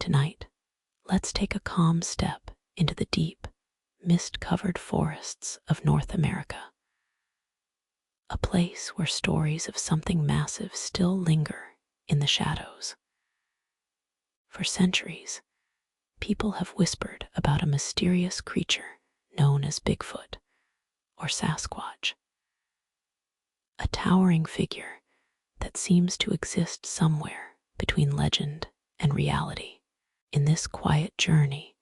Tonight, let's take a calm step into the deep, mist-covered forests of North America, a place where stories of something massive still linger in the shadows. For centuries, people have whispered about a mysterious creature known as Bigfoot or Sasquatch, a towering figure that seems to exist somewhere between legend and reality. In this quiet journey,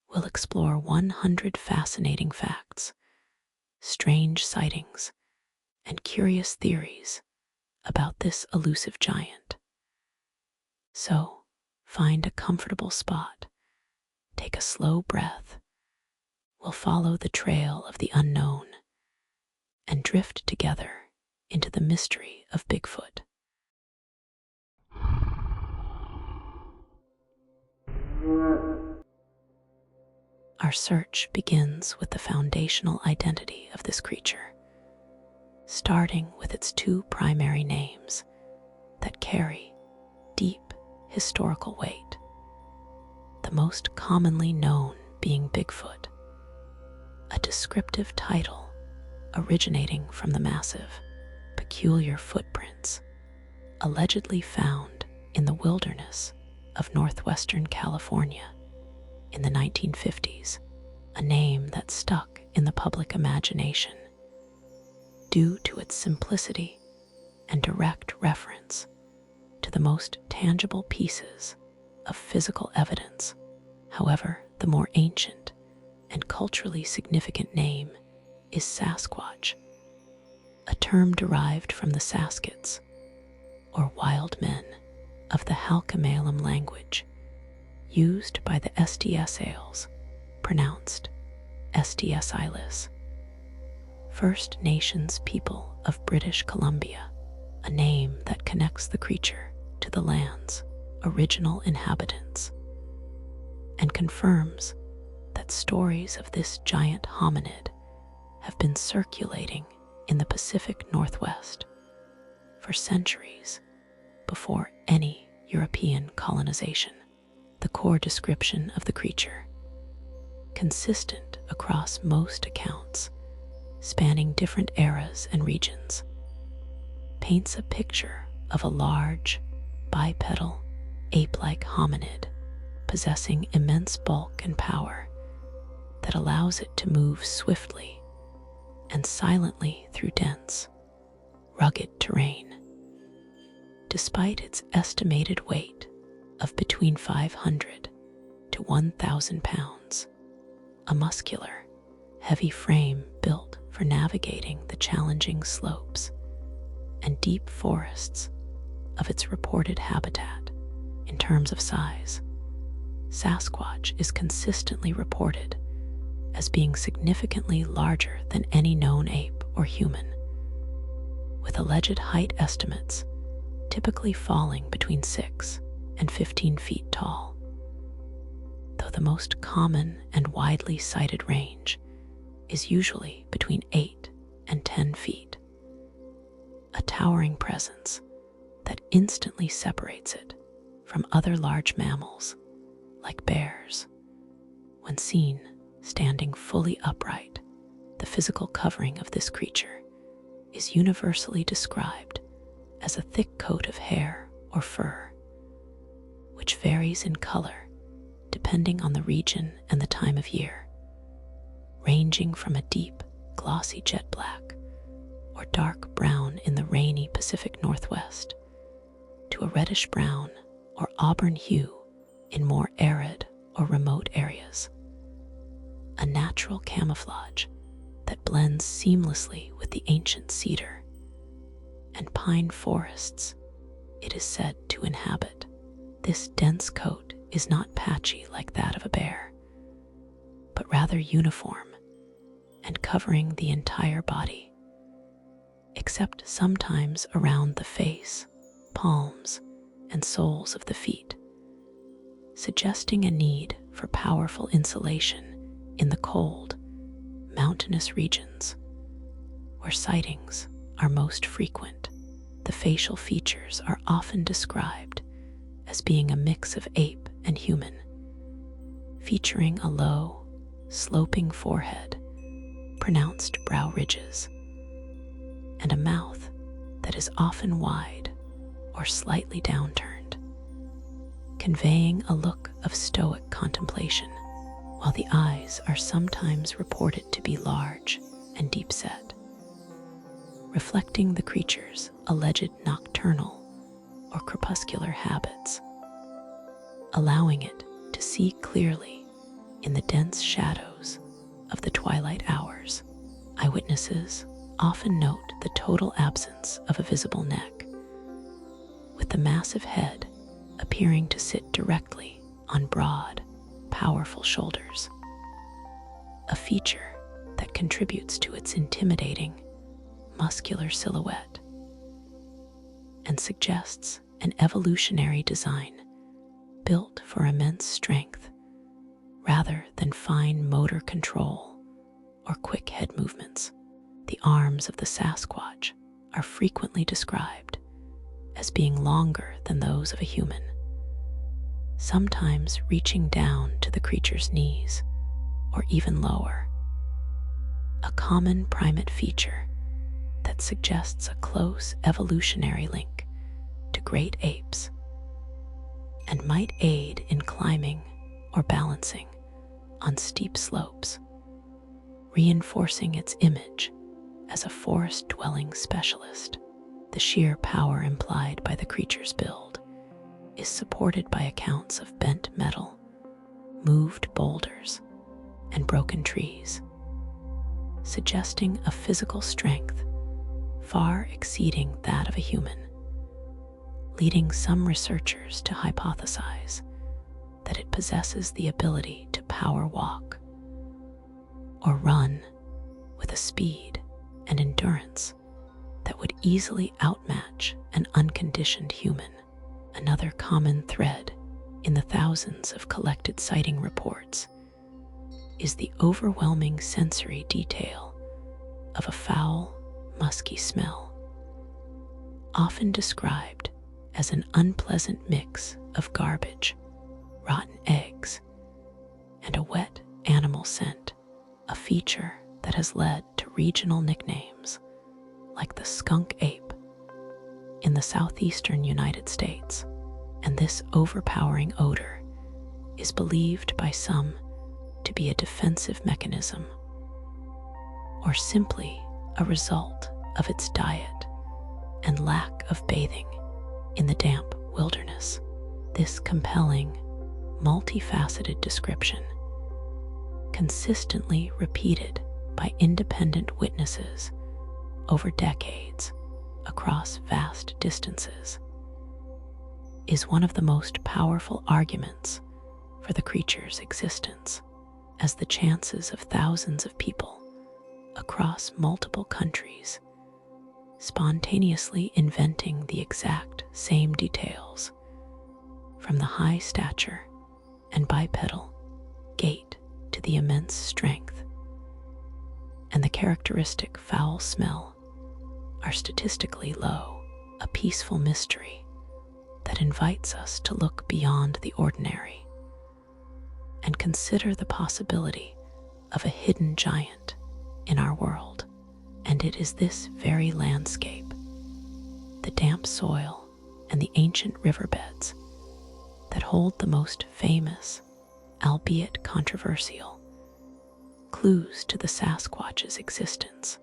we'll explore 100 fascinating facts, strange sightings, and curious theories about this elusive giant. So, find a comfortable spot, take a slow breath. We'll follow the trail of the unknown and drift together into the mystery of Bigfoot. Our search begins with the foundational identity of this creature, starting with its two primary names that carry deep historical weight, the most commonly known being Bigfoot, a descriptive title originating from the massive, peculiar footprints allegedly found in the wilderness of northwestern California in the 1950s, a name that stuck in the public imagination due to its simplicity and direct reference to the most tangible pieces of physical evidence. However, the more ancient and culturally significant name is Sasquatch, a term derived from the Saskats, or wild men, of the Halkomelem language, used by the SDSales, pronounced SDSilis, First Nations people of British Columbia, a name that connects the creature to the land's original inhabitants, and confirms that stories of this giant hominid have been circulating in the Pacific Northwest for centuries before any European colonization. The core description of the creature, consistent across most accounts, spanning different eras and regions, paints a picture of a large, bipedal, ape-like hominid possessing immense bulk and power that allows it to move swiftly and silently through dense, rugged terrain. Despite its estimated weight of between 500 to 1,000 pounds, a muscular, heavy frame built for navigating the challenging slopes and deep forests of its reported habitat. In terms of size, Sasquatch is consistently reported as being significantly larger than any known ape or human, with alleged height estimates typically falling between 6 and 15 feet tall, though the most common and widely cited range is usually between 8 and 10 feet, a towering presence that instantly separates it from other large mammals like bears. When seen standing fully upright, the physical covering of this creature is universally described as a thick coat of hair or fur, which varies in color depending on the region and the time of year, ranging from a deep, glossy jet black or dark brown in the rainy Pacific Northwest to a reddish brown or auburn hue in more arid or remote areas. A natural camouflage that blends seamlessly with the ancient cedar and pine forests it is said to inhabit. This dense coat is not patchy like that of a bear, but rather uniform and covering the entire body, except sometimes around the face, palms, and soles of the feet, suggesting a need for powerful insulation in the cold, mountainous regions where sightings are most frequent. The facial features are often described as being a mix of ape and human, featuring a low, sloping forehead, pronounced brow ridges, and a mouth that is often wide or slightly downturned, conveying a look of stoic contemplation, while the eyes are sometimes reported to be large and deep-set, reflecting the creature's alleged nocturnal or crepuscular habits, allowing it to see clearly in the dense shadows of the twilight hours. Eyewitnesses often note the total absence of a visible neck, with the massive head appearing to sit directly on broad, powerful shoulders, a feature that contributes to its intimidating, muscular silhouette and suggests an evolutionary design built for immense strength rather than fine motor control or quick head movements. The arms of the Sasquatch are frequently described as being longer than those of a human, sometimes reaching down to the creature's knees or even lower, a common primate feature that suggests a close evolutionary link to great apes and might aid in climbing or balancing on steep slopes, reinforcing its image as a forest-dwelling specialist. The sheer power implied by the creature's build is supported by accounts of bent metal, moved boulders, and broken trees, suggesting a physical strength far exceeding that of a human, leading some researchers to hypothesize that it possesses the ability to power walk or run with a speed and endurance that would easily outmatch an unconditioned human. Another common thread in the thousands of collected sighting reports is the overwhelming sensory detail of a foul, musky smell, often described as an unpleasant mix of garbage, rotten eggs, and a wet animal scent, a feature that has led to regional nicknames like the skunk ape in the southeastern United States. And this overpowering odor is believed by some to be a defensive mechanism or simply a result of its diet and lack of bathing in the damp wilderness. This compelling, multifaceted description, consistently repeated by independent witnesses over decades across vast distances, is one of the most powerful arguments for the creature's existence, as the chances of thousands of people across multiple countries spontaneously inventing the exact same details, from the high stature and bipedal gait to the immense strength and the characteristic foul smell, are statistically low, a peaceful mystery that invites us to look beyond the ordinary and consider the possibility of a hidden giant in our world. And it is this very landscape, the damp soil and the ancient riverbeds, that hold the most famous, albeit controversial, clues to the Sasquatch's existence.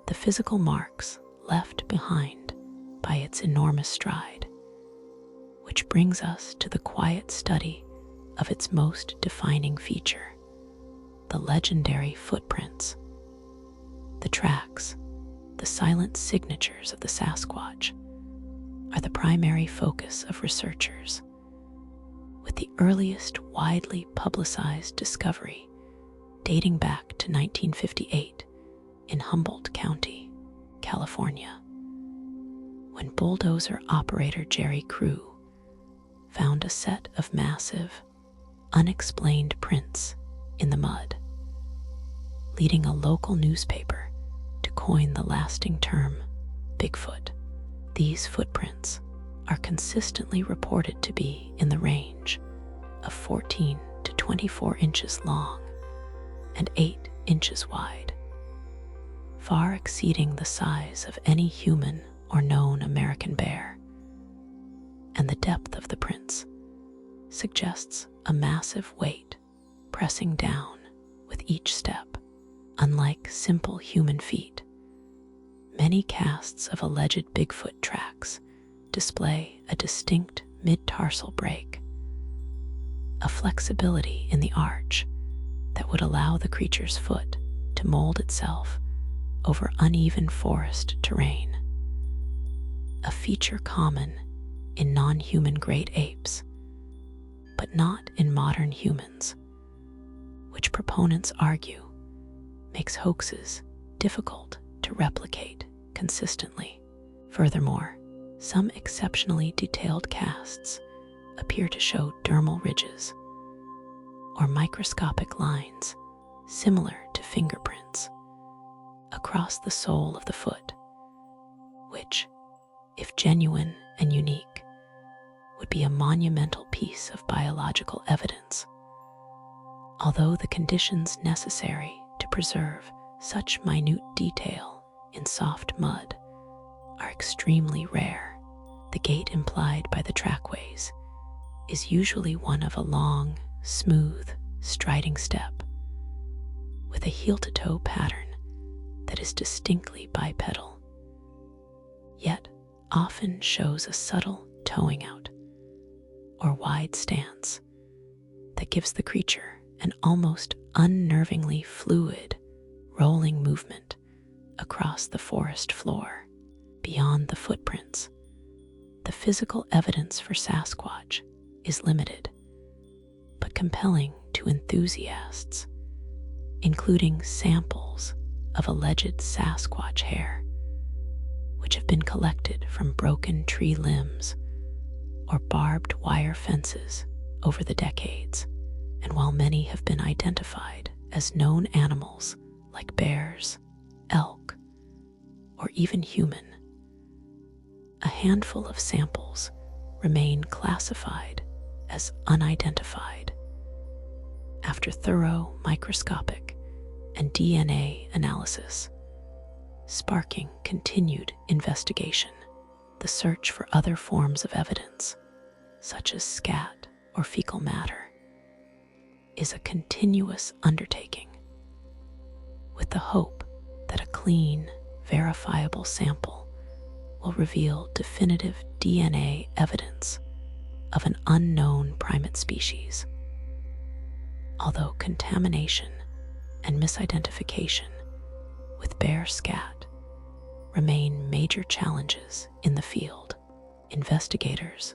The physical marks left behind by its enormous stride, which brings us to the quiet study of its most defining feature, the legendary footprints. The tracks, the silent signatures of the Sasquatch, are the primary focus of researchers, with the earliest widely publicized discovery dating back to 1958 in Humboldt County, California, when bulldozer operator Jerry Crew found a set of massive, unexplained prints in the mud, leading a local newspaper to coin the lasting term Bigfoot. These footprints are consistently reported to be in the range of 14 to 24 inches long and 8 inches wide, far exceeding the size of any human or known American bear. And the depth of the prints suggests a massive weight pressing down with each step. Unlike simple human feet, many casts of alleged Bigfoot tracks display a distinct mid-tarsal break, a flexibility in the arch that would allow the creature's foot to mold itself over uneven forest terrain, a feature common in non-human great apes, but not in modern humans, which proponents argue makes hoaxes difficult to replicate consistently. Furthermore, some exceptionally detailed casts appear to show dermal ridges or microscopic lines similar to fingerprints across the sole of the foot, which, if genuine and unique, would be a monumental piece of biological evidence. Although the conditions necessary to preserve such minute detail in soft mud are extremely rare, the gait implied by the trackways is usually one of a long, smooth, striding step, with a heel-to-toe pattern that is distinctly bipedal, yet often shows a subtle toeing out or wide stance that gives the creature an almost unnervingly fluid, rolling movement across the forest floor. Beyond the footprints, the physical evidence for Sasquatch is limited, but compelling to enthusiasts, including samples of alleged Sasquatch hair, which have been collected from broken tree limbs or barbed wire fences over the decades. And while many have been identified as known animals like bears, elk, or even human, a handful of samples remain classified as unidentified after thorough microscopic and DNA analysis, sparking continued investigation. The search for other forms of evidence, such as scat or fecal matter, is a continuous undertaking, with the hope that a clean, verifiable sample will reveal definitive DNA evidence of an unknown primate species. Although contamination and misidentification with bear scat remain major challenges in the field, investigators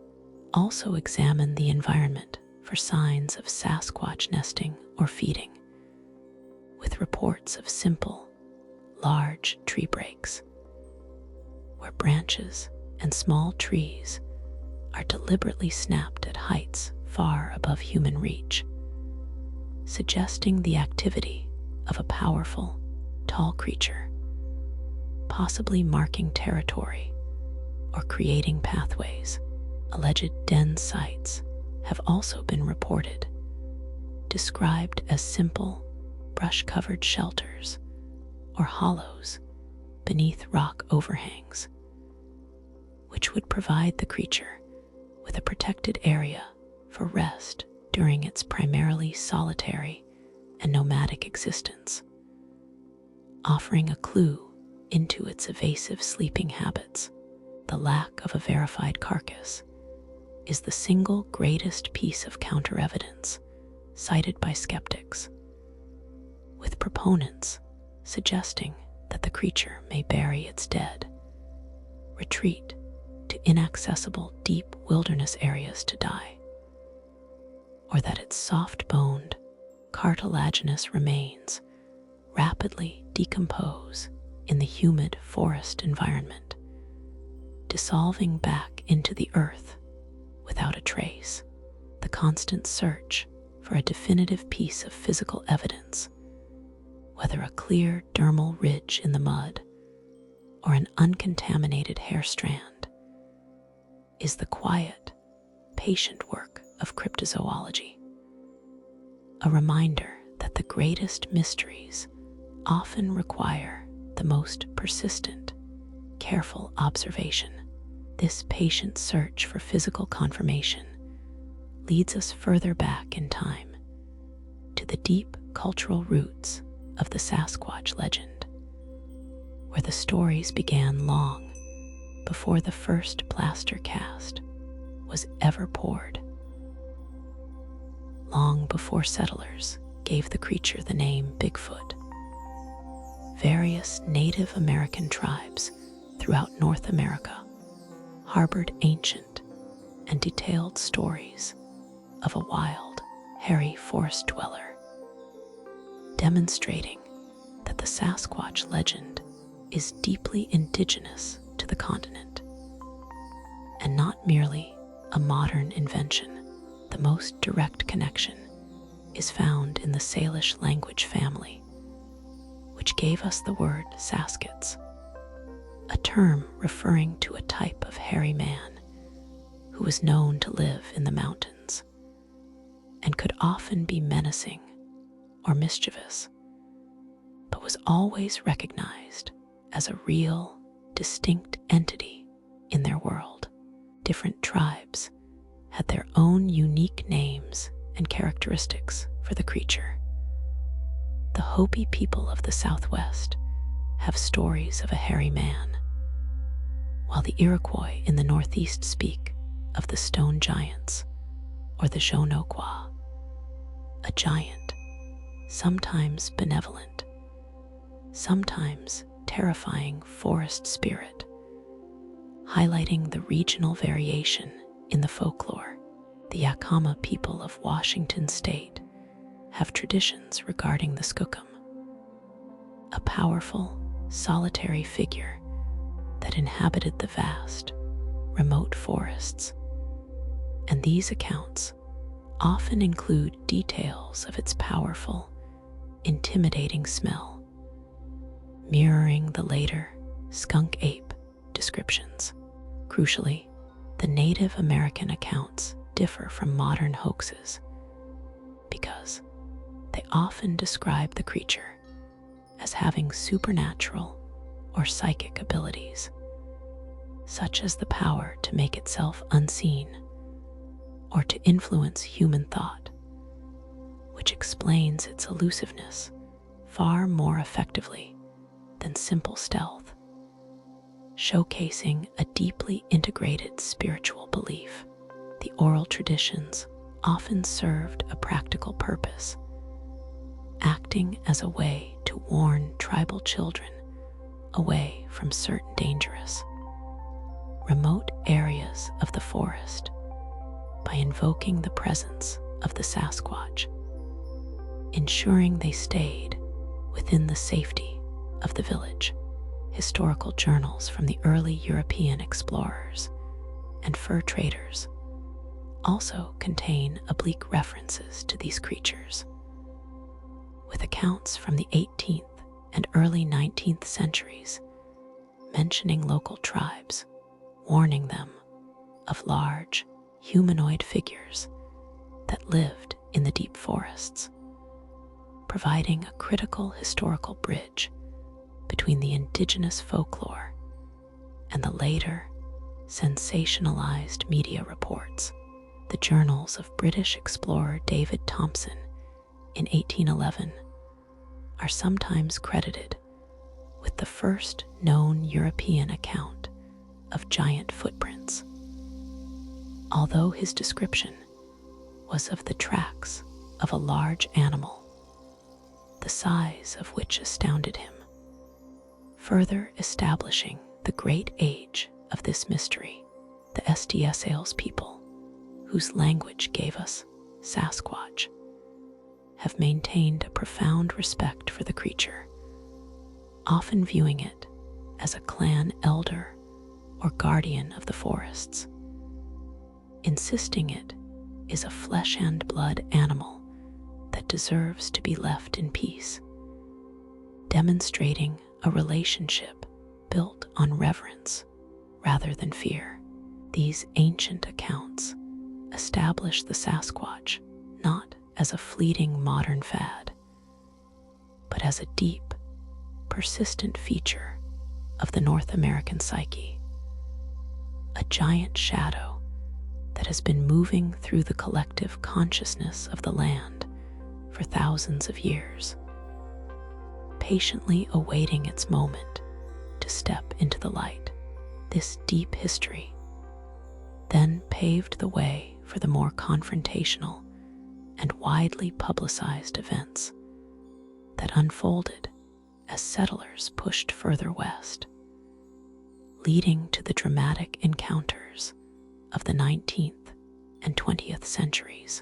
also examine the environment for signs of Sasquatch nesting or feeding, with reports of simple, large tree breaks, where branches and small trees are deliberately snapped at heights far above human reach, suggesting the activity of a powerful, tall creature, possibly marking territory or creating pathways. Alleged den sites have also been reported, described as simple, brush-covered shelters or hollows beneath rock overhangs, which would provide the creature with a protected area for rest during its primarily solitary and nomadic existence, offering a clue into its evasive sleeping habits. The lack of a verified carcass is the single greatest piece of counter-evidence cited by skeptics, with proponents suggesting that the creature may bury its dead, retreat to inaccessible deep wilderness areas to die, or that its soft-boned, cartilaginous remains rapidly decompose in the humid forest environment, dissolving back into the earth without a trace. The constant search for a definitive piece of physical evidence, whether a clear dermal ridge in the mud or an uncontaminated hair strand, is the quiet, patient work of cryptozoology, a reminder that the greatest mysteries often require the most persistent, careful observation. This patient search for physical confirmation leads us further back in time to the deep cultural roots of the Sasquatch legend, where the stories began long before the first plaster cast was ever poured, long before settlers gave the creature the name Bigfoot. Various Native American tribes throughout North America harbored ancient and detailed stories of a wild, hairy forest dweller, demonstrating that the Sasquatch legend is deeply indigenous to the continent and not merely a modern invention. The most direct connection is found in the Salish language family, which gave us the word Saskats, a term referring to a type of hairy man who was known to live in the mountains and could often be menacing or mischievous, but was always recognized as a real, distinct entity in their world. Different tribes had their own unique names and characteristics for the creature. The Hopi people of the Southwest have stories of a hairy man, while the Iroquois in the Northeast speak of the stone giants or the Jonoqua, a giant, sometimes benevolent, sometimes terrifying forest spirit, highlighting the regional variation in the folklore. The Yakama people of Washington State have traditions regarding the Skookum, a powerful, solitary figure that inhabited the vast, remote forests, and these accounts often include details of its powerful, intimidating smell, mirroring the later skunk ape descriptions. Crucially, the Native American accounts differ from modern hoaxes because they often describe the creature as having supernatural or psychic abilities, such as the power to make itself unseen or to influence human thought, which explains its elusiveness far more effectively than simple stealth, showcasing a deeply integrated spiritual belief. The oral traditions often served a practical purpose, acting as a way to warn tribal children away from certain dangerous, remote areas of the forest by invoking the presence of the Sasquatch, ensuring they stayed within the safety of the village. Historical journals from the early European explorers and fur traders also contain oblique references to these creatures, with accounts from the 18th and early 19th centuries mentioning local tribes, warning them of large humanoid figures that lived in the deep forests, providing a critical historical bridge between the indigenous folklore and the later sensationalized media reports. The journals of British explorer David Thompson in 1811 are sometimes credited with the first known European account of giant footprints, although his description was of the tracks of a large animal, the size of which astounded him, further establishing the great age of this mystery. The SDSAils people, whose language gave us Sasquatch, have maintained a profound respect for the creature, often viewing it as a clan elder or guardian of the forests, insisting it is a flesh and blood animal that deserves to be left in peace, demonstrating a relationship built on reverence rather than fear. These ancient accounts establish the Sasquatch not as a fleeting modern fad, but as a deep, persistent feature of the North American psyche, a giant shadow that has been moving through the collective consciousness of the land for thousands of years, patiently awaiting its moment to step into the light. This deep history then paved the way for the more confrontational and widely publicized events that unfolded as settlers pushed further west, leading to the dramatic encounters of the 19th and 20th centuries.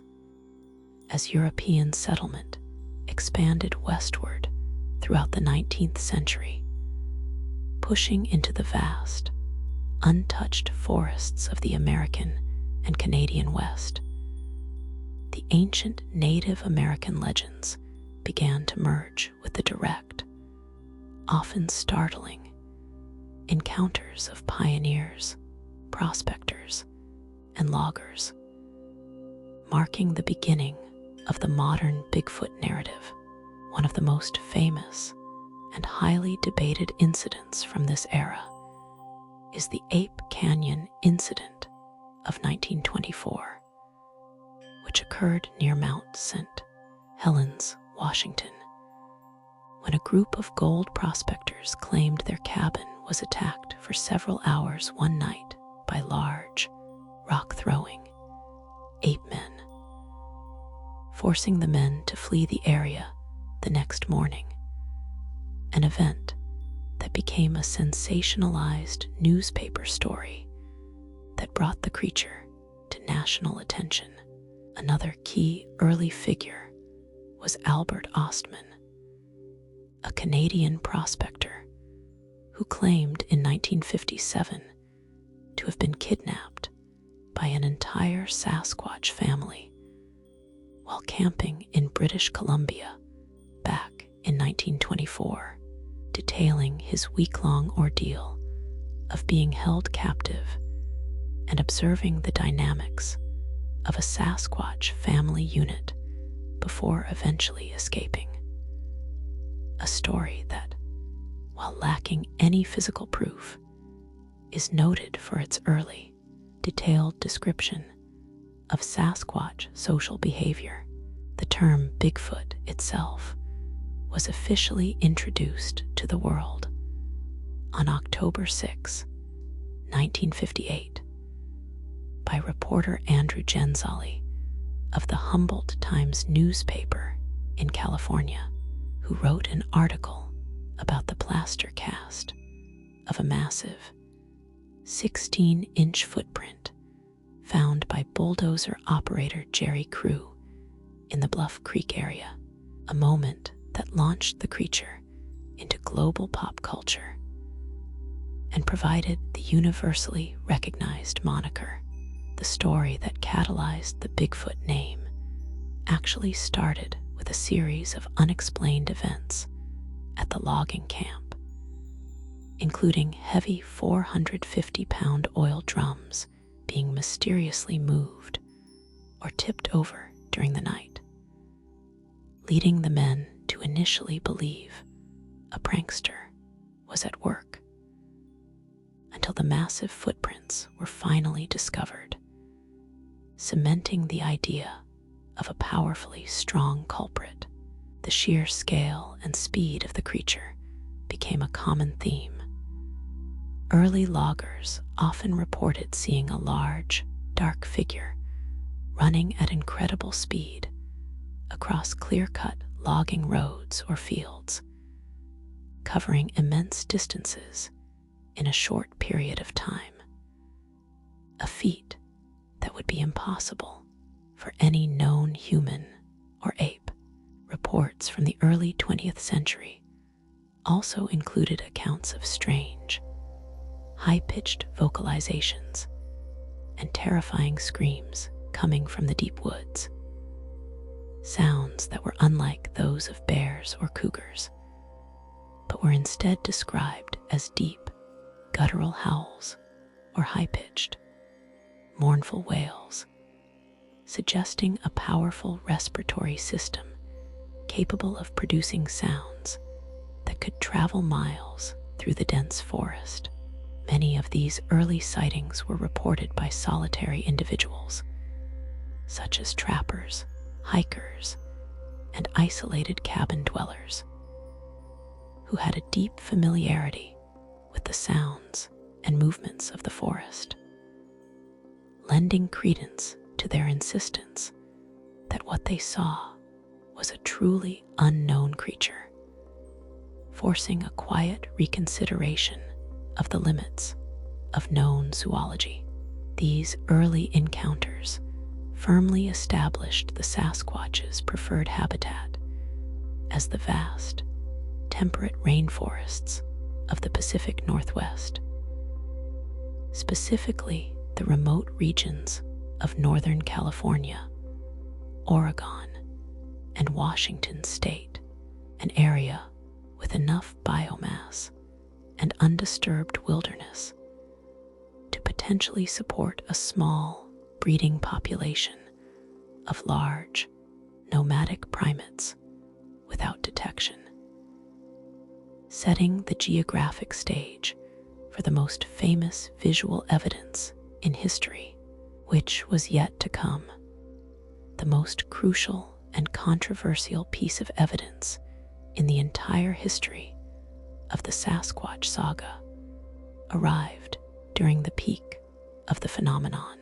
As European settlement expanded westward throughout the 19th century, pushing into the vast, untouched forests of the American and Canadian West, the ancient Native American legends began to merge with the direct, often startling, encounters of pioneers, prospectors, and loggers, marking the beginning of the modern Bigfoot narrative. One of the most famous and highly debated incidents from this era is the Ape Canyon incident of 1924, which occurred near Mount St. Helens, Washington, when a group of gold prospectors claimed their cabin was attacked for several hours one night by large, rock-throwing ape men, forcing the men to flee the area the next morning, an event that became a sensationalized newspaper story that brought the creature to national attention. Another key early figure was Albert Ostman, a Canadian prospector who claimed in 1957 to have been kidnapped by an entire Sasquatch family while camping in British Columbia back in 1924. Detailing his week-long ordeal of being held captive and observing the dynamics of a Sasquatch family unit before eventually escaping. A story that, while lacking any physical proof, is noted for its early, detailed description of Sasquatch social behavior. The term Bigfoot itself was officially introduced to the world on October 6, 1958, by reporter Andrew Genzali of the Humboldt Times newspaper in California, who wrote an article about the plaster cast of a massive 16-inch footprint found by bulldozer operator Jerry Crew in the Bluff Creek area, a moment that launched the creature into global pop culture and provided the universally recognized moniker. The story that catalyzed the Bigfoot name actually started with a series of unexplained events at the logging camp, including heavy 450-pound oil drums being mysteriously moved or tipped over during the night, leading the men to initially believe a prankster was at work, until the massive footprints were finally discovered, cementing the idea of a powerfully strong culprit. The sheer scale and speed of the creature became a common theme. Early loggers often reported seeing a large, dark figure running at incredible speed across clear-cut logging roads or fields, covering immense distances in a short period of time, a feat that would be impossible for any known human or ape. Reports from the early 20th century also included accounts of strange, high-pitched vocalizations and terrifying screams coming from the deep woods, sounds that were unlike those of bears or cougars, but were instead described as deep, guttural howls or high-pitched, mournful wails, suggesting a powerful respiratory system capable of producing sounds that could travel miles through the dense forest. Many of these early sightings were reported by solitary individuals, such as trappers, hikers, and isolated cabin dwellers, who had a deep familiarity with the sounds and movements of the forest, lending credence to their insistence that what they saw was a truly unknown creature, forcing a quiet reconsideration of the limits of known zoology. These early encounters firmly established the Sasquatch's preferred habitat as the vast, temperate rainforests of the Pacific Northwest, specifically the remote regions of Northern California, Oregon, and Washington State, an area with enough biomass and undisturbed wilderness to potentially support a small breeding population of large, nomadic primates without detection, setting the geographic stage for the most famous visual evidence in history, which was yet to come. The most crucial and controversial piece of evidence in the entire history of the Sasquatch saga arrived during the peak of the phenomenon,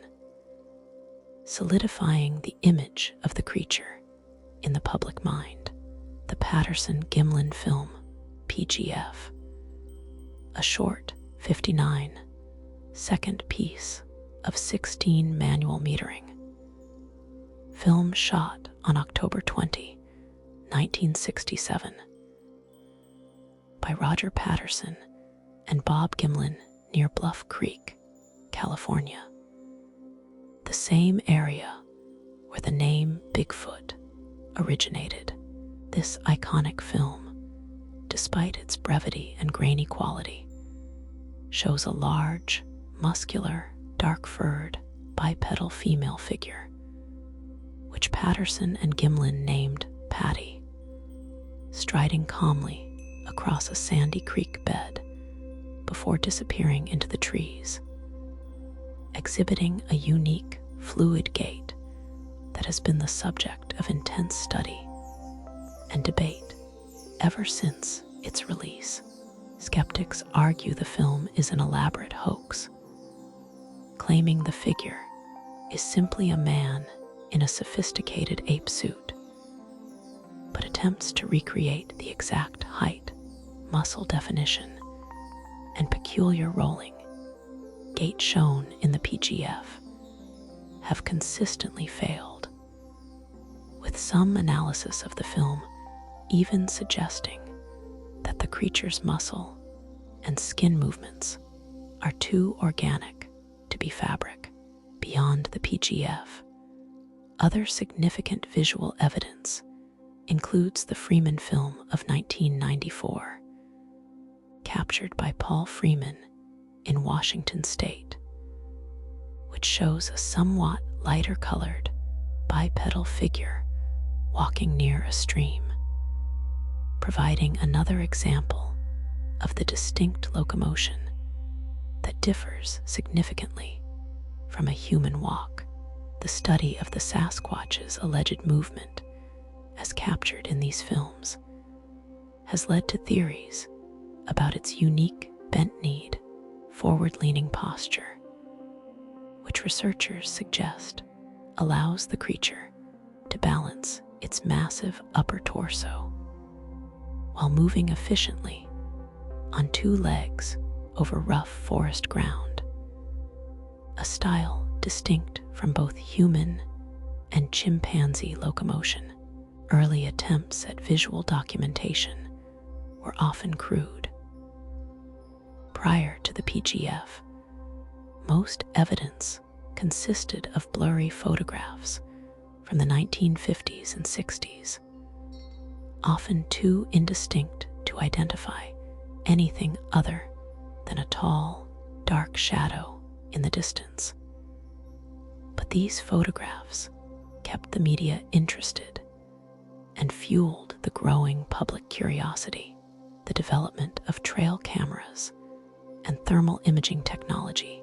solidifying the image of the creature in the public mind. The Patterson-Gimlin film, PGF, a short 59-second piece of 16 manual metering film shot on October 20, 1967, by Roger Patterson and Bob Gimlin near Bluff Creek, California, the same area where the name Bigfoot originated. This iconic film, despite its brevity and grainy quality, shows a large, muscular, dark-furred, bipedal female figure, which Patterson and Gimlin named Patty, striding calmly across a sandy creek bed before disappearing into the trees, exhibiting a unique, fluid gait that has been the subject of intense study and debate ever since its release. Skeptics argue the film is an elaborate hoax, claiming the figure is simply a man in a sophisticated ape suit, but attempts to recreate the exact height, muscle definition, and peculiar rolling gait shown in the PGF have consistently failed, with some analysis of the film even suggesting that the creature's muscle and skin movements are too organic to be fabric. Beyond the PGF, other significant visual evidence includes the Freeman film of 1994, captured by Paul Freeman in Washington State, which shows a somewhat lighter-colored, bipedal figure walking near a stream, providing another example of the distinct locomotion that differs significantly from a human walk. The study of the Sasquatch's alleged movement, as captured in these films, has led to theories about its unique bent-kneed, forward-leaning posture, which researchers suggest allows the creature to balance its massive upper torso while moving efficiently on two legs over rough forest ground, a style distinct from both human and chimpanzee locomotion. Early attempts at visual documentation were often crude. Prior to the PGF, most evidence consisted of blurry photographs from the 1950s and 60s, often too indistinct to identify anything other than a tall, dark shadow in the distance. But these photographs kept the media interested and fueled the growing public curiosity. The development of trail cameras and thermal imaging technology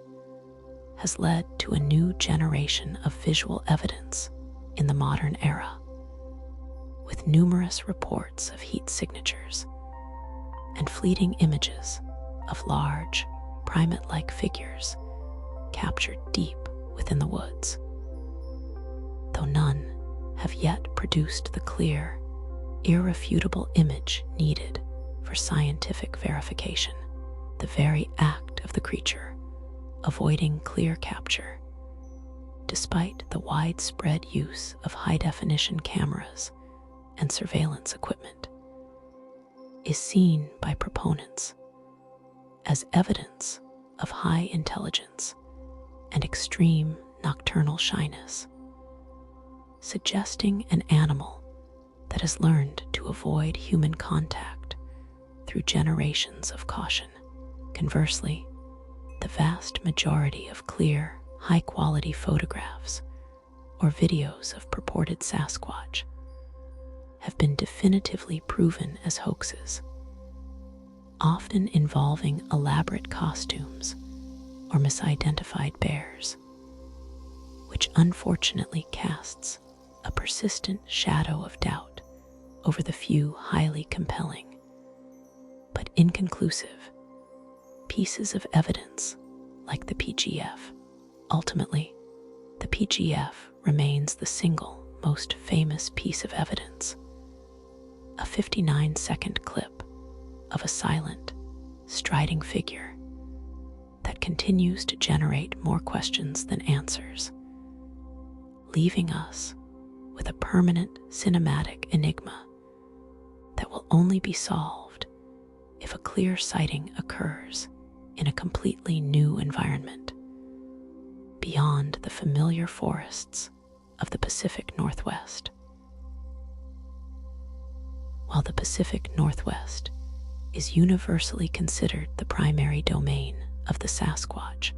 has led to a new generation of visual evidence in the modern era, with numerous reports of heat signatures and fleeting images of large, primate-like figures captured deep within the woods. Though none have yet produced the clear, irrefutable image needed for scientific verification, the very act of the creature avoiding clear capture, despite the widespread use of high-definition cameras and surveillance equipment, is seen by proponents as evidence of high intelligence and extreme nocturnal shyness, suggesting an animal that has learned to avoid human contact through generations of caution. Conversely, the vast majority of clear, high-quality photographs or videos of purported Sasquatch have been definitively proven as hoaxes, often involving elaborate costumes or misidentified bears, which unfortunately casts a persistent shadow of doubt over the few highly compelling but inconclusive pieces of evidence like the PGF. Ultimately, the PGF remains the single most famous piece of evidence, a 59-second clip of a silent, striding figure that continues to generate more questions than answers, leaving us with a permanent cinematic enigma that will only be solved if a clear sighting occurs in a completely new environment, beyond the familiar forests of the Pacific Northwest. While the Pacific Northwest is universally considered the primary domain of the Sasquatch,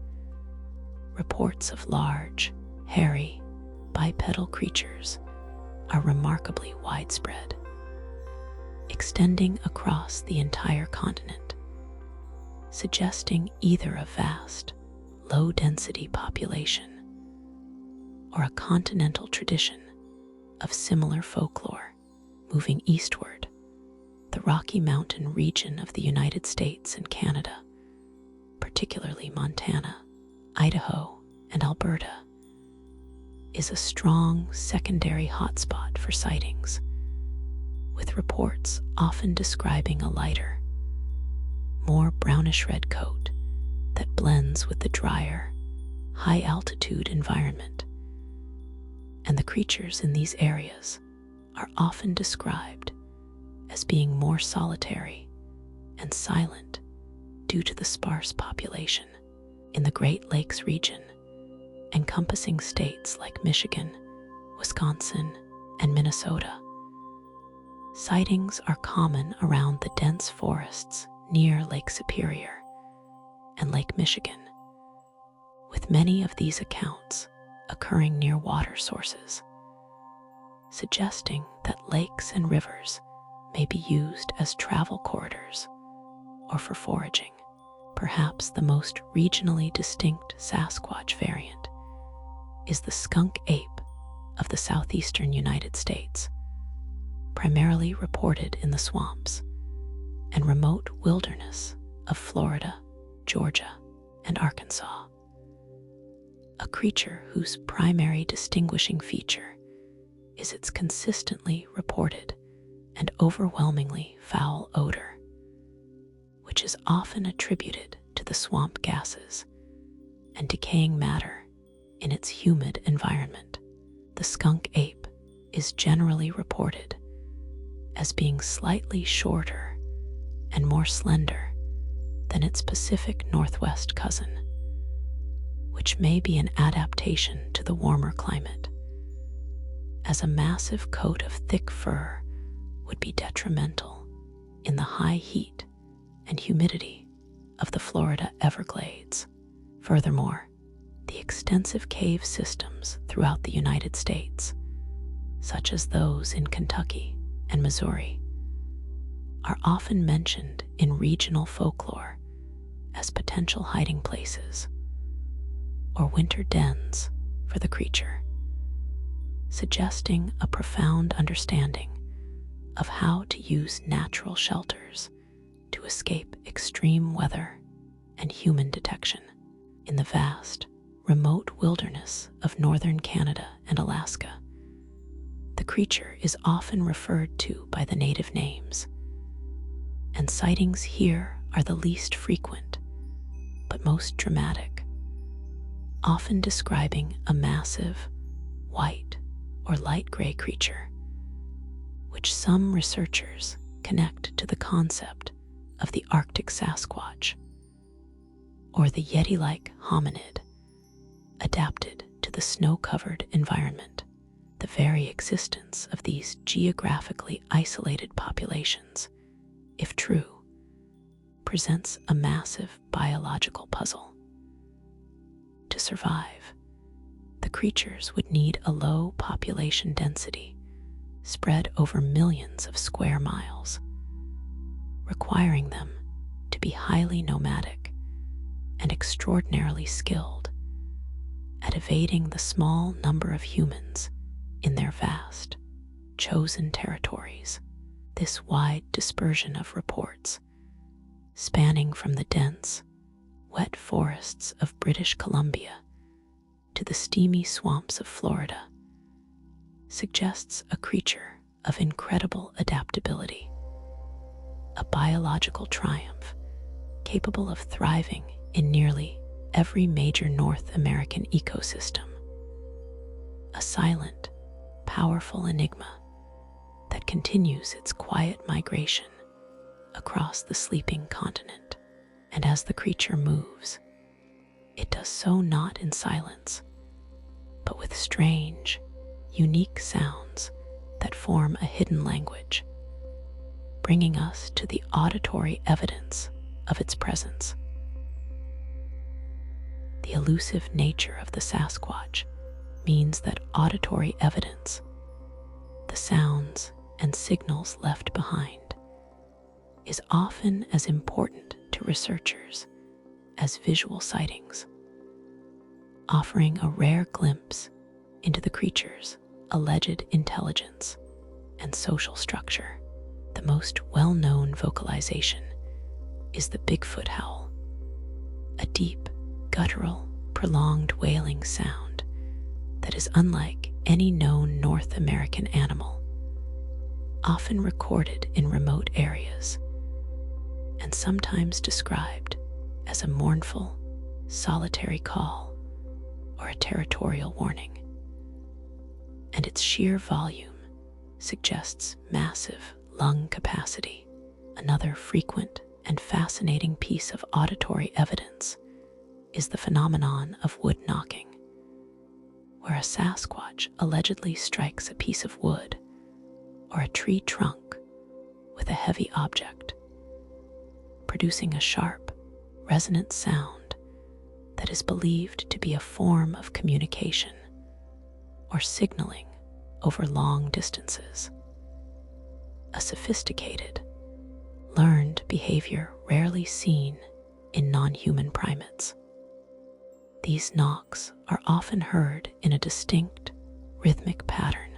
reports of large, hairy, bipedal creatures are remarkably widespread, extending across the entire continent, suggesting either a vast, low-density population or a continental tradition of similar folklore. Moving eastward, the Rocky Mountain region of the United States and Canada, particularly Montana, Idaho, and Alberta, is a strong secondary hotspot for sightings, with reports often describing a lighter, more brownish-red coat that blends with the drier, high-altitude environment. And the creatures in these areas are often described as being more solitary and silent due to the sparse population. In the Great Lakes region, encompassing states like Michigan, Wisconsin, and Minnesota, sightings are common around the dense forests near Lake Superior and Lake Michigan, with many of these accounts occurring near water sources, suggesting that lakes and rivers may be used as travel corridors or for foraging. Perhaps the most regionally distinct Sasquatch variant is the skunk ape of the southeastern United States, primarily reported in the swamps and remote wilderness of Florida, Georgia, and Arkansas. A creature whose primary distinguishing feature is its consistently reported and overwhelmingly foul odor, which is often attributed to the swamp gases and decaying matter in its humid environment. The skunk ape is generally reported as being slightly shorter and more slender than its Pacific Northwest cousin, which may be an adaptation to the warmer climate, as a massive coat of thick fur would be detrimental in the high heat and humidity of the Florida Everglades. Furthermore, The extensive cave systems throughout the United States, such as those in Kentucky and Missouri, are often mentioned in regional folklore as potential hiding places or winter dens for the creature, suggesting a profound understanding of how to use natural shelters to escape extreme weather and human detection. In the vast, remote wilderness of northern Canada and Alaska, the creature is often referred to by the native names, and sightings here are the least frequent but most dramatic, often describing a massive, white or light gray creature, which some researchers connect to the concept of the Arctic Sasquatch, or the Yeti-like hominid adapted to the snow-covered environment. The very existence of these geographically isolated populations, if true, presents a massive biological puzzle. To survive, the creatures would need a low population density spread over millions of square miles, requiring them to be highly nomadic and extraordinarily skilled at evading the small number of humans in their vast, chosen territories. This wide dispersion of reports, spanning from the dense, wet forests of British Columbia to the steamy swamps of Florida, suggests a creature of incredible adaptability, a biological triumph capable of thriving in nearly every major North American ecosystem, a silent, powerful enigma that continues its quiet migration across the sleeping continent. And as the creature moves, it does so not in silence, but with strange, unique sounds that form a hidden language, bringing us to the auditory evidence of its presence. The elusive nature of the Sasquatch means that auditory evidence, the sounds and signals left behind, is often as important to researchers as visual sightings, offering a rare glimpse into the creature's alleged intelligence and social structure. The most well-known vocalization is the Bigfoot howl, a deep, guttural, prolonged wailing sound that is unlike any known North American animal, often recorded in remote areas and sometimes described as a mournful, solitary call or a territorial warning. And its sheer volume suggests massive lung capacity. Another frequent and fascinating piece of auditory evidence is the phenomenon of wood knocking, where a Sasquatch allegedly strikes a piece of wood or a tree trunk with a heavy object, producing a sharp, resonant sound that is believed to be a form of communication or signaling over long distances. A sophisticated, learned behavior rarely seen in non-human primates. These knocks are often heard in a distinct, rhythmic pattern,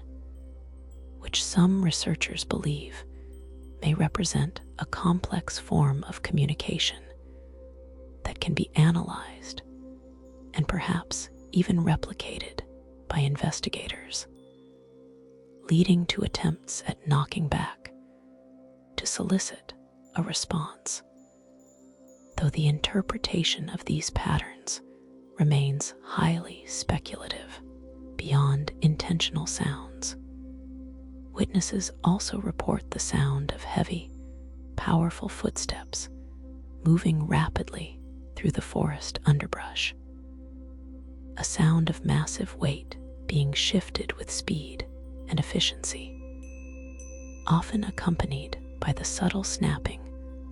which some researchers believe may represent a complex form of communication that can be analyzed and perhaps even replicated by investigators, leading to attempts at knocking back to solicit a response. Though the interpretation of these patterns remains highly speculative, beyond intentional sounds, witnesses also report the sound of heavy, powerful footsteps moving rapidly through the forest underbrush, a sound of massive weight being shifted with speed and efficiency, often accompanied by the subtle snapping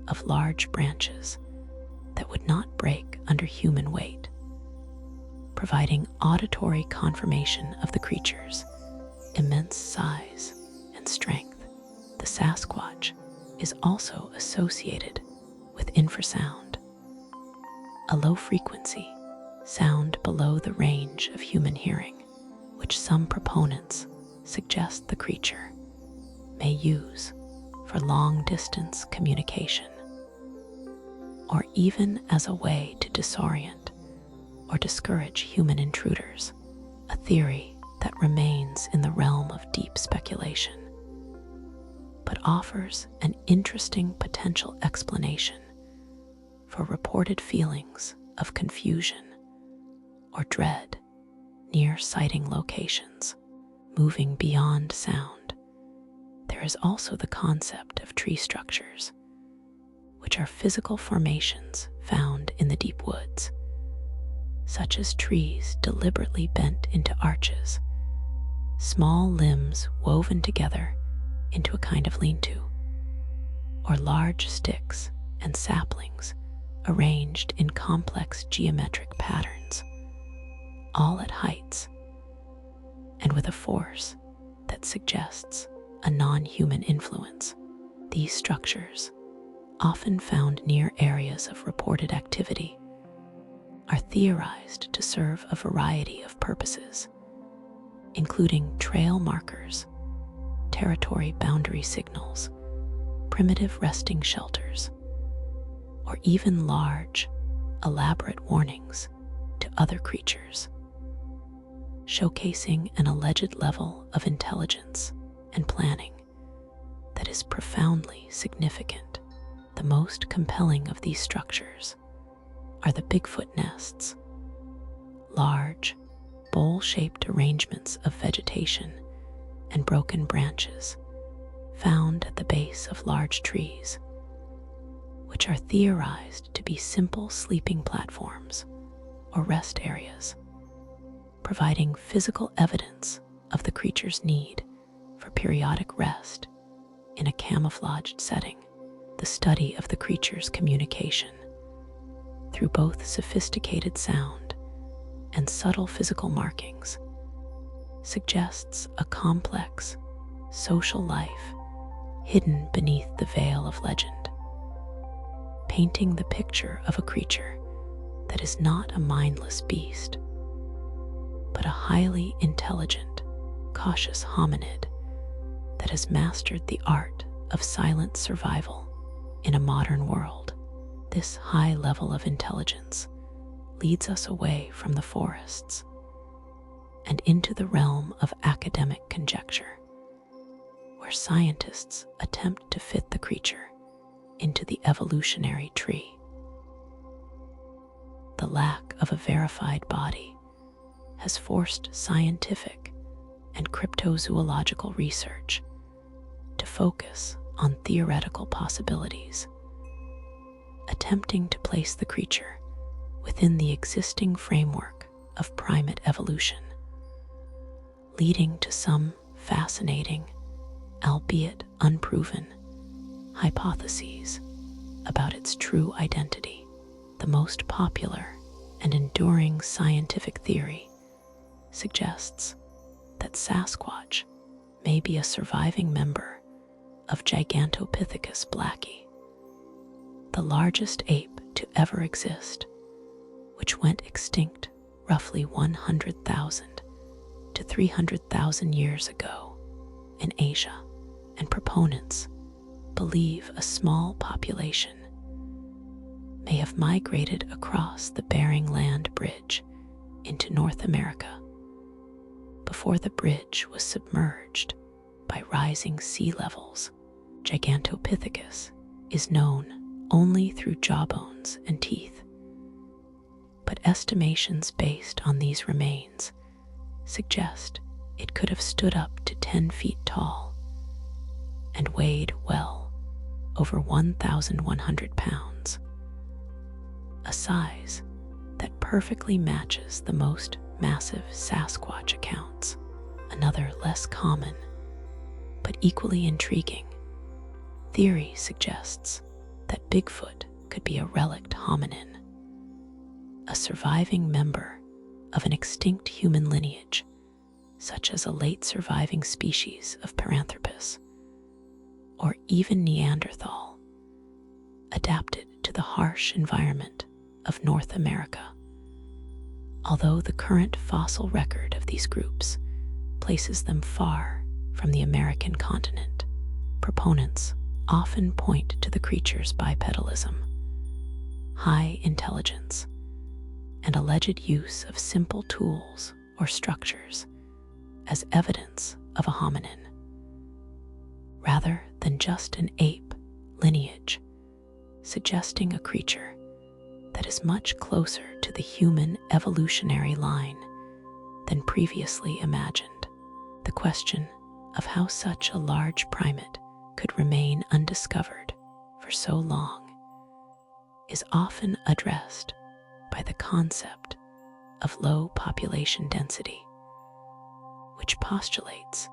of large branches that would not break under human weight. providing auditory confirmation of the creature's immense size and strength. The Sasquatch is also associated with infrasound, a low-frequency sound below the range of human hearing, which some proponents suggest the creature may use for long-distance communication, or even as a way to disorient or discourage human intruders, a theory that remains in the realm of deep speculation, but offers an interesting potential explanation for reported feelings of confusion or dread near sighting locations. Moving beyond sound, there is also the concept of tree structures, which are physical formations found in the deep woods, such as trees deliberately bent into arches, small limbs woven together into a kind of lean-to, or large sticks and saplings arranged in complex geometric patterns, all at heights and with a force that suggests a non-human influence. These structures, often found near areas of reported activity, are theorized to serve a variety of purposes, including trail markers, territory boundary signals, primitive resting shelters, or even large, elaborate warnings to other creatures, showcasing an alleged level of intelligence and planning that is profoundly significant. The most compelling of these structures are the Bigfoot nests, large, bowl-shaped arrangements of vegetation and broken branches found at the base of large trees, which are theorized to be simple sleeping platforms or rest areas, providing physical evidence of the creature's need for periodic rest in a camouflaged setting. The study of the creature's communication through both sophisticated sound and subtle physical markings suggests a complex social life hidden beneath the veil of legend, painting the picture of a creature that is not a mindless beast, but a highly intelligent, cautious hominid that has mastered the art of silent survival in a modern world. This high level of intelligence leads us away from the forests and into the realm of academic conjecture, where scientists attempt to fit the creature into the evolutionary tree. The lack of a verified body has forced scientific and cryptozoological research to focus on theoretical possibilities, attempting to place the creature within the existing framework of primate evolution, leading to some fascinating, albeit unproven, hypotheses about its true identity. The most popular and enduring scientific theory suggests that Sasquatch may be a surviving member of Gigantopithecus blacki, the largest ape to ever exist, which went extinct roughly 100,000 to 300,000 years ago in Asia, and proponents believe a small population may have migrated across the Bering Land Bridge into North America before the bridge was submerged by rising sea levels. Gigantopithecus is known only through jawbones and teeth, but estimations based on these remains suggest it could have stood up to 10 feet tall and weighed well over 1,100 pounds, a size that perfectly matches the most massive Sasquatch accounts. Another less common but equally intriguing theory suggests that Bigfoot could be a relict hominin, a surviving member of an extinct human lineage, such as a late surviving species of Paranthropus, or even Neanderthal, adapted to the harsh environment of North America. Although the current fossil record of these groups places them far from the American continent, proponents often point to the creature's bipedalism, high intelligence, and alleged use of simple tools or structures as evidence of a hominin, rather than just an ape lineage, suggesting a creature that is much closer to the human evolutionary line than previously imagined. The question of how such a large primate could remain undiscovered for so long is often addressed by the concept of low population density, which postulates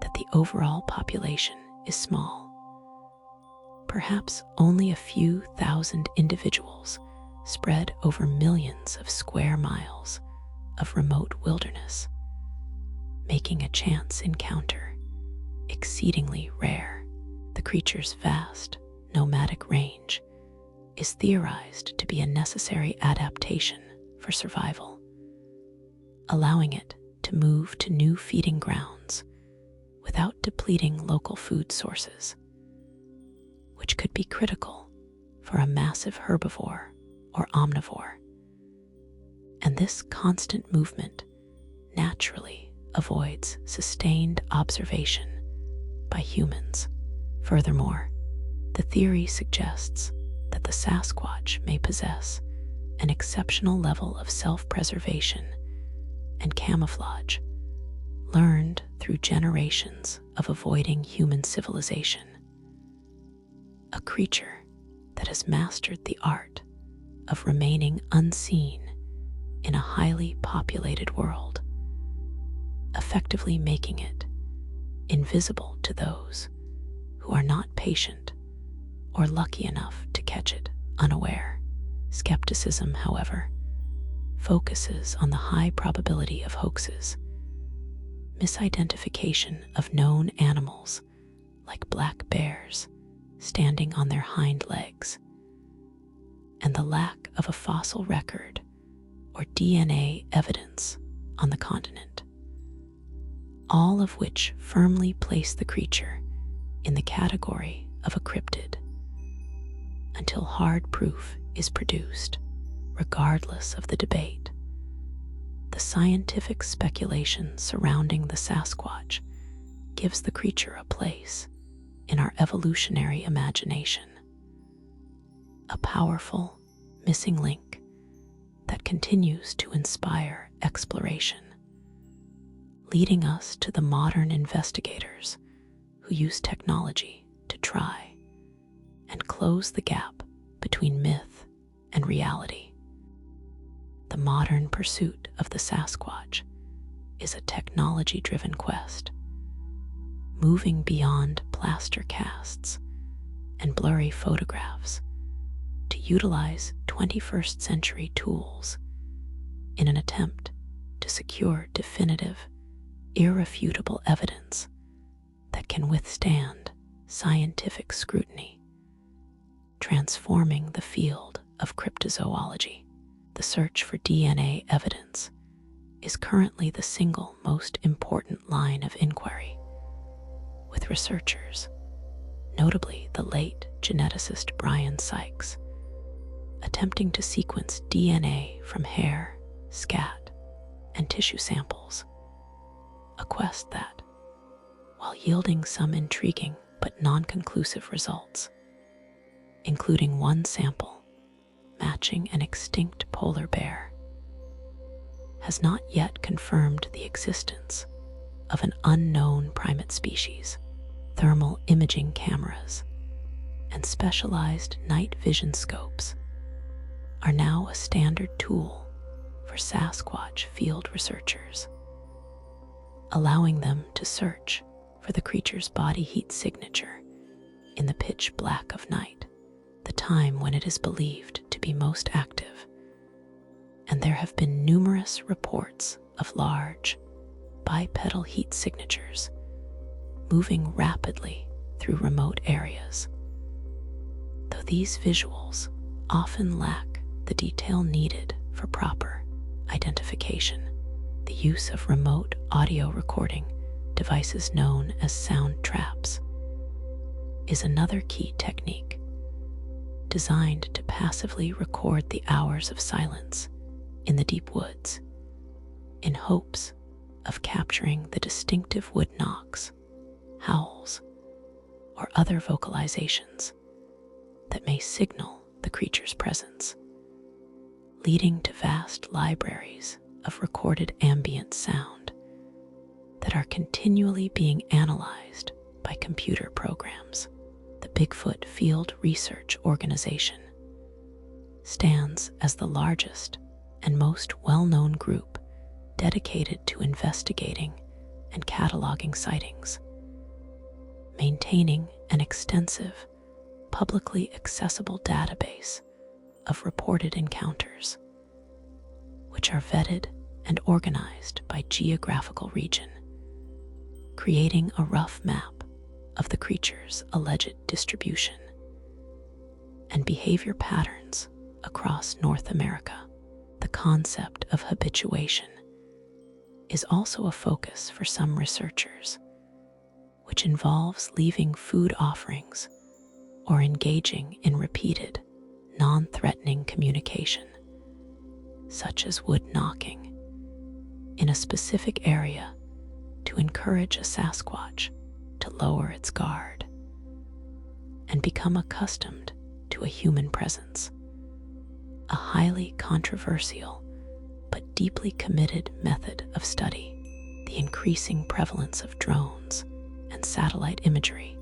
that the overall population is small, perhaps only a few thousand individuals spread over millions of square miles of remote wilderness, making a chance encounter exceedingly rare. The creature's vast, nomadic range is theorized to be a necessary adaptation for survival, allowing it to move to new feeding grounds without depleting local food sources, which could be critical for a massive herbivore or omnivore. And this constant movement naturally avoids sustained observation by humans. Furthermore, the theory suggests that the Sasquatch may possess an exceptional level of self-preservation and camouflage, learned through generations of avoiding human civilization. A creature that has mastered the art of remaining unseen in a highly populated world, effectively making it invisible to those who are not patient or lucky enough to catch it unaware. Skepticism, however, focuses on the high probability of hoaxes, misidentification of known animals like black bears standing on their hind legs, and the lack of a fossil record or DNA evidence on the continent, all of which firmly place the creature in the category of a cryptid until hard proof is produced. Regardless of the debate, the scientific speculation surrounding the Sasquatch gives the creature a place in our evolutionary imagination, a powerful missing link that continues to inspire exploration, leading us to the modern investigators who use technology to try and close the gap between myth and reality. The modern pursuit of the Sasquatch is a technology-driven quest, moving beyond plaster casts and blurry photographs to utilize 21st century tools in an attempt to secure definitive, irrefutable evidence that can withstand scientific scrutiny, transforming the field of cryptozoology. The search for DNA evidence is currently the single most important line of inquiry, with researchers, notably the late geneticist Brian Sykes, attempting to sequence DNA from hair, scat, and tissue samples, a quest that, while yielding some intriguing but non-conclusive results, including one sample matching an extinct polar bear, has not yet confirmed the existence of an unknown primate species. Thermal imaging cameras and specialized night vision scopes are now a standard tool for Sasquatch field researchers, allowing them to search for the creature's body heat signature in the pitch black of night, the time when it is believed to be most active. and there have been numerous reports of large, bipedal heat signatures moving rapidly through remote areas. Though these visuals often lack the detail needed for proper identification, the use of remote audio recording devices known as sound traps is another key technique designed to passively record the hours of silence in the deep woods in hopes of capturing the distinctive wood knocks, howls, or other vocalizations that may signal the creature's presence, leading to vast libraries of recorded ambient sound that are continually being analyzed by computer programs. The Bigfoot Field Research Organization stands as the largest and most well-known group dedicated to investigating and cataloging sightings, maintaining an extensive, publicly accessible database of reported encounters, which are vetted and organized by geographical region, creating a rough map of the creature's alleged distribution and behavior patterns across North America. The concept of habituation is also a focus for some researchers, which involves leaving food offerings or engaging in repeated, non-threatening communication, such as wood knocking, in a specific area to encourage a Sasquatch to lower its guard and become accustomed to a human presence. A highly controversial but deeply committed method of study, the increasing prevalence of drones and satellite imagery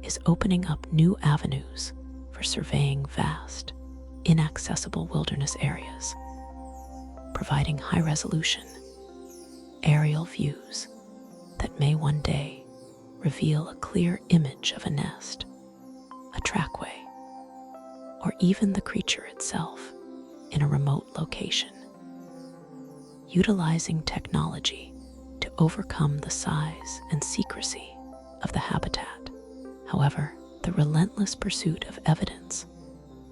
is opening up new avenues for surveying vast, inaccessible wilderness areas, providing high-resolution, aerial views that may one day reveal a clear image of a nest, a trackway, or even the creature itself in a remote location. Utilizing technology to overcome the size and secrecy of the habitat. However, the relentless pursuit of evidence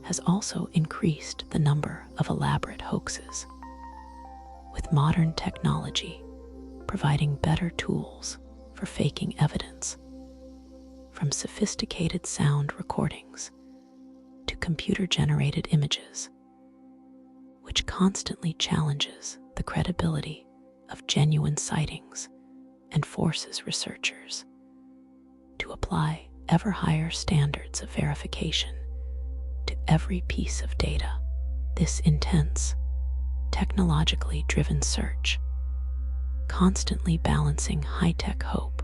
has also increased the number of elaborate hoaxes, with modern technology providing better tools for faking evidence, from sophisticated sound recordings to computer-generated images, which constantly challenges the credibility of genuine sightings and forces researchers to apply ever higher standards of verification to every piece of data. This intense, technologically driven search, constantly balancing high-tech hope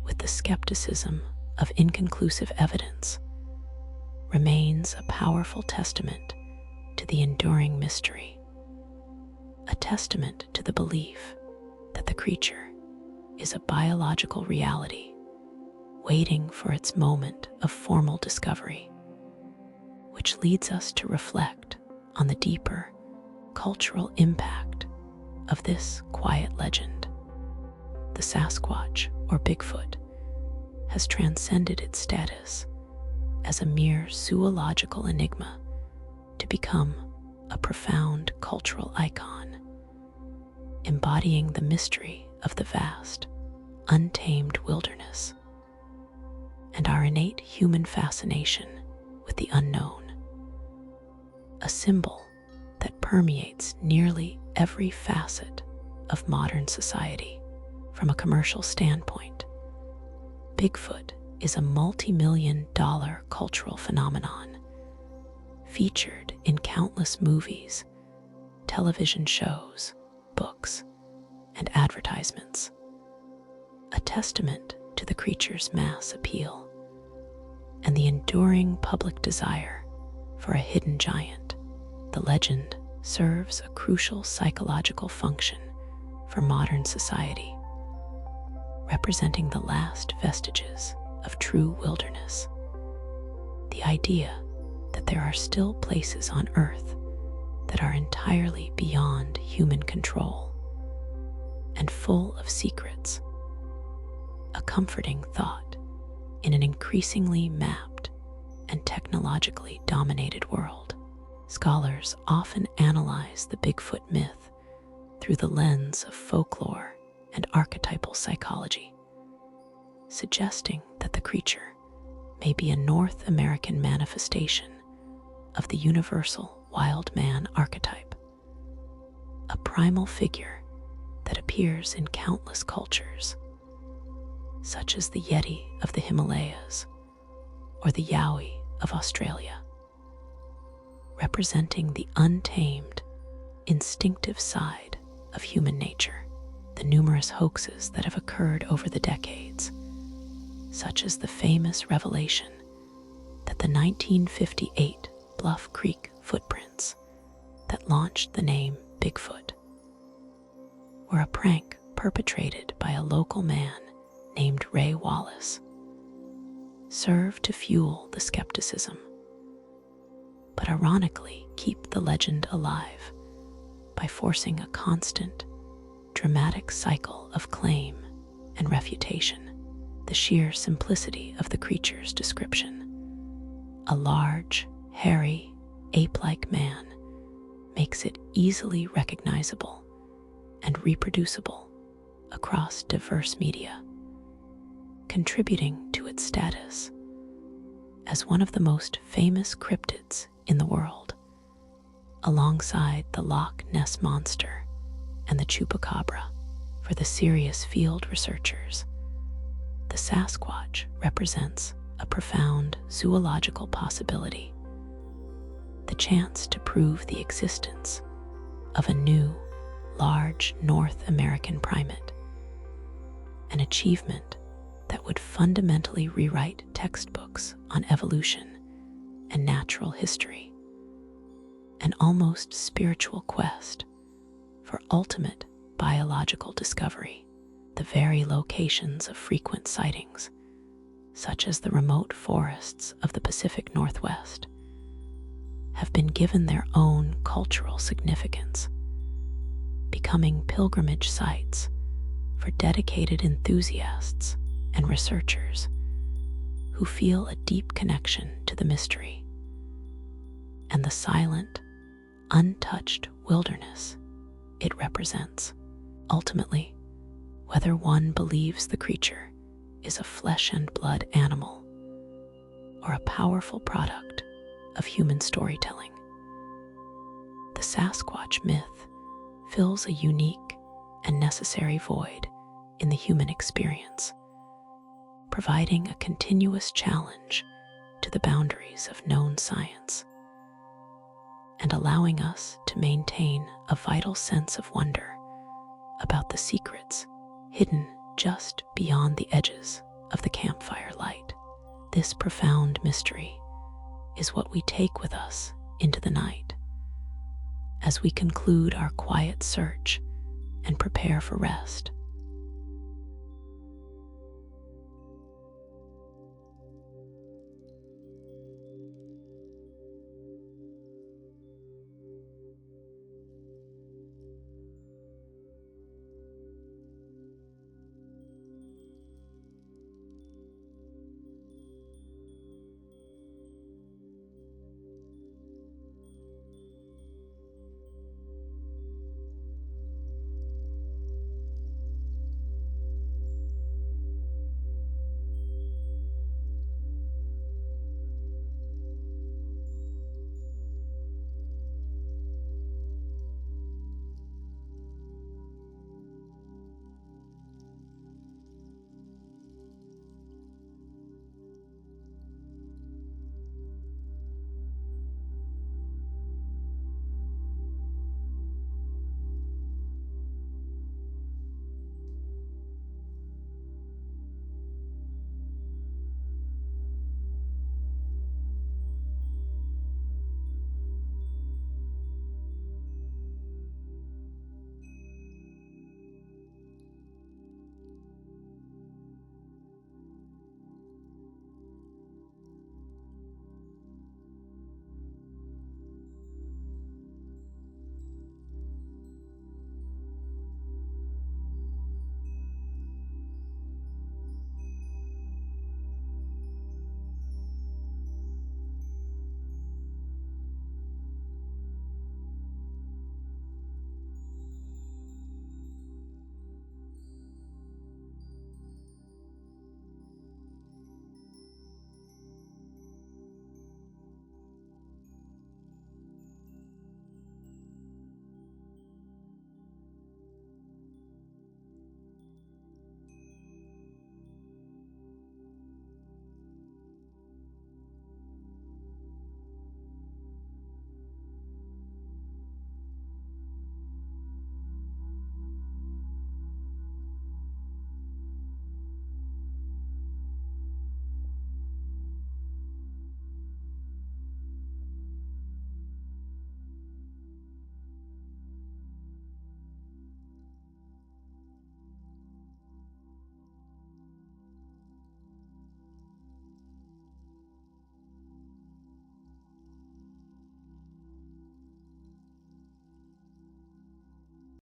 with the skepticism of inconclusive evidence, remains a powerful testament to the enduring mystery, a testament to the belief that the creature is a biological reality waiting for its moment of formal discovery, which leads us to reflect on the deeper cultural impact of this quiet legend. The Sasquatch, or Bigfoot, has transcended its status as a mere zoological enigma to become a profound cultural icon, embodying the mystery of the vast, untamed wilderness and our innate human fascination with the unknown. A symbol that permeates nearly every facet of modern society. From a commercial standpoint, Bigfoot is a multi-million-dollar cultural phenomenon, featured in countless movies, television shows, books, and advertisements, a testament to the creature's mass appeal and the enduring public desire for a hidden giant. The legend serves a crucial psychological function for modern society, representing the last vestiges of true wilderness. The idea that there are still places on Earth that are entirely beyond human control and full of secrets, a comforting thought in an increasingly mapped and technologically dominated world. Scholars often analyze the Bigfoot myth through the lens of folklore and archetypal psychology, suggesting that the creature may be a North American manifestation of the universal wild man archetype, a primal figure that appears in countless cultures, such as the Yeti of the Himalayas or the Yowie of Australia, representing the untamed, instinctive side of human nature. The numerous hoaxes that have occurred over the decades, such as the famous revelation that the 1958 Bluff Creek footprints that launched the name Bigfoot were a prank perpetrated by a local man named Ray Wallace, serve to fuel the skepticism, but ironically keep the legend alive by forcing a constant, dramatic cycle of claim and refutation. The sheer simplicity of the creature's description, a large, hairy, ape-like man, makes it easily recognizable and reproducible across diverse media, contributing to its status as one of the most famous cryptids in the world, alongside the Loch Ness Monster and the Chupacabra. For the serious field researchers, the Sasquatch represents a profound zoological possibility, the chance to prove the existence of a new, large North American primate, an achievement that would fundamentally rewrite textbooks on evolution and natural history, an almost spiritual quest for ultimate biological discovery. The very locations of frequent sightings, such as the remote forests of the Pacific Northwest, have been given their own cultural significance, becoming pilgrimage sites for dedicated enthusiasts and researchers who feel a deep connection to the mystery and the silent, untouched wilderness it represents. Ultimately, whether one believes the creature is a flesh and blood animal or a powerful product of human storytelling, the Sasquatch myth fills a unique and necessary void in the human experience, providing a continuous challenge to the boundaries of known science and allowing us to maintain a vital sense of wonder about the secrets hidden just beyond the edges of the campfire light. This profound mystery is what we take with us into the night as we conclude our quiet search and prepare for rest.